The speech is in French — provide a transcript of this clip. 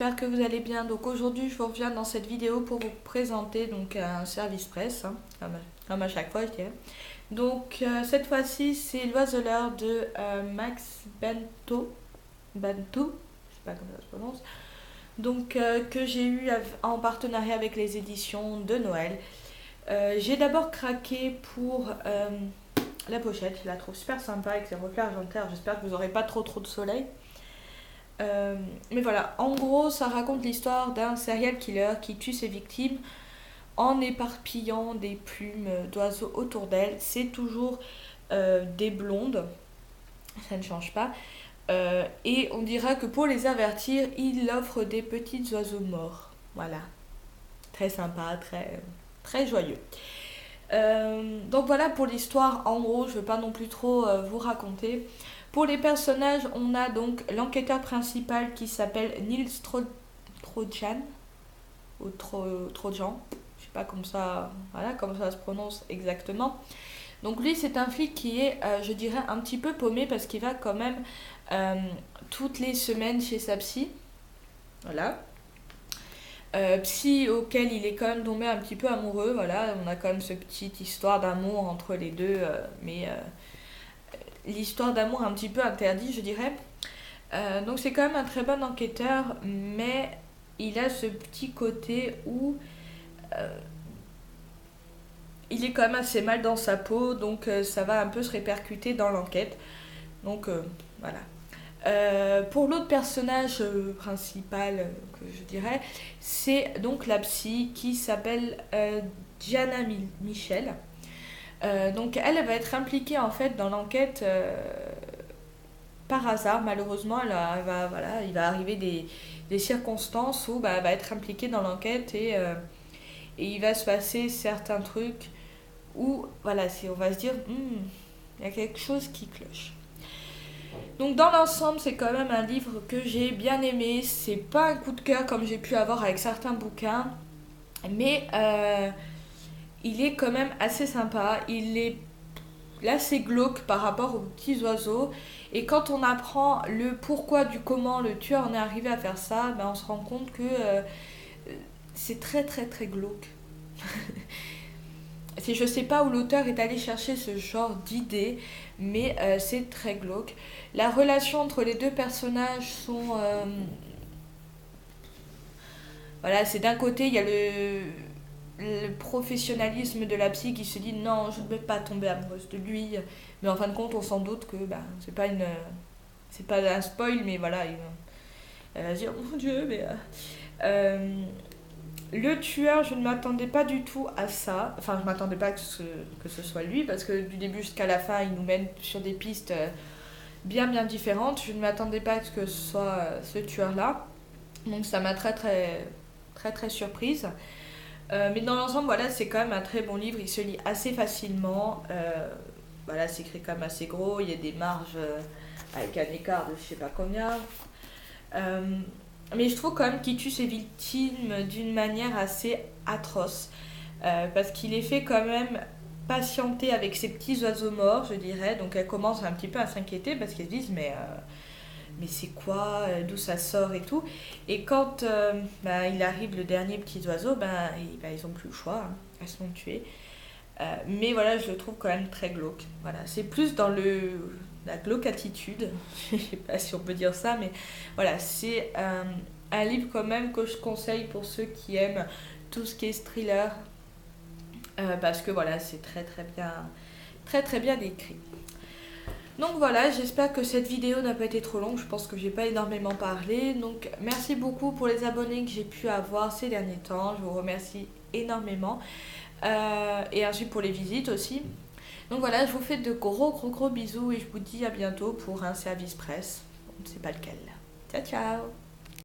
J'espère que vous allez bien. Donc aujourd'hui je vous reviens dans cette vidéo pour vous présenter donc un service presse, hein, comme à chaque fois je dirais. Donc cette fois-ci c'est l'oiseleur de Max Bento, je sais pas comment ça se prononce. Donc que j'ai eu en partenariat avec les éditions de Noël. J'ai d'abord craqué pour la pochette, je la trouve super sympa avec ses reflets argentaires. J'espère que vous n'aurez pas trop de soleil. Mais voilà, en gros, ça raconte l'histoire d'un serial killer qui tue ses victimes en éparpillant des plumes d'oiseaux autour d'elle. C'est toujours des blondes, ça ne change pas. Et on dira que pour les avertir, il offre des petits oiseaux morts. Voilà, très sympa, très joyeux. Donc voilà pour l'histoire, en gros, je ne veux pas non plus trop vous raconter. Pour les personnages, on a donc l'enquêteur principal qui s'appelle Nils Trojan, ou Trojan, je sais pas comment ça se prononce exactement. Donc lui, c'est un flic qui est, je dirais, un petit peu paumé parce qu'il va quand même toutes les semaines chez sa psy. Voilà. Psy auquel il est quand même tombé un petit peu amoureux, voilà, on a quand même cette petite histoire d'amour entre les deux, mais l'histoire d'amour un petit peu interdite, je dirais. Donc c'est quand même un très bon enquêteur, mais il a ce petit côté où il est quand même assez mal dans sa peau, donc ça va un peu se répercuter dans l'enquête. Donc voilà. Pour l'autre personnage principal, que je dirais, c'est donc la psy qui s'appelle Diana Michel. Donc elle va être impliquée en fait dans l'enquête par hasard. Malheureusement, il va arriver des circonstances où elle va être impliquée dans l'enquête et il va se passer certains trucs où voilà, on va se dire, il y a quelque chose qui cloche. Donc dans l'ensemble, c'est quand même un livre que j'ai bien aimé. C'est pas un coup de cœur comme j'ai pu avoir avec certains bouquins, mais il est quand même assez sympa. Il est assez glauque par rapport aux petits oiseaux. Et quand on apprend le pourquoi du comment le tueur en est arrivé à faire ça, on se rend compte que c'est très glauque. Je sais pas où l'auteur est allé chercher ce genre d'idée, mais c'est très glauque. La relation entre les deux personnages sont... voilà, c'est d'un côté, il y a le professionnalisme de la psy qui se dit non, je ne vais pas tomber amoureuse de lui. Mais en fin de compte, on s'en doute que c'est pas un spoil, mais voilà, elle va se dire, oh mon Dieu, mais... le tueur, je ne m'attendais pas du tout à ça. Enfin, je m'attendais pas que ce soit lui, parce que du début jusqu'à la fin, il nous mène sur des pistes bien différentes. Je ne m'attendais pas à ce que ce soit ce tueur-là. Donc ça m'a très surprise. Mais dans l'ensemble, voilà, c'est quand même un très bon livre. Il se lit assez facilement. Voilà, c'est écrit quand même assez gros. Il y a des marges avec un écart de je sais pas combien. Mais je trouve quand même qu'il tue ses victimes d'une manière assez atroce. Parce qu'il les fait quand même patienter avec ces petits oiseaux morts, je dirais. Donc elle commence un petit peu à s'inquiéter parce qu'elles se disent mais c'est quoi, d'où ça sort et tout. Et quand il arrive le dernier petit oiseau, ils ont plus le choix, hein. Elles sont tuées. Mais voilà, je le trouve quand même très glauque. Voilà, c'est plus dans la glauque attitude, je sais pas si on peut dire ça, mais voilà, c'est un livre quand même que je conseille pour ceux qui aiment tout ce qui est thriller, parce que voilà, c'est très bien écrit. Donc voilà, j'espère que cette vidéo n'a pas été trop longue, je pense que j'ai pas énormément parlé. Donc merci beaucoup pour les abonnés que j'ai pu avoir ces derniers temps, je vous remercie énormément. Et ensuite pour les visites aussi. Donc voilà, je vous fais de gros bisous et je vous dis à bientôt pour un service presse. On ne sait pas lequel. Ciao ciao.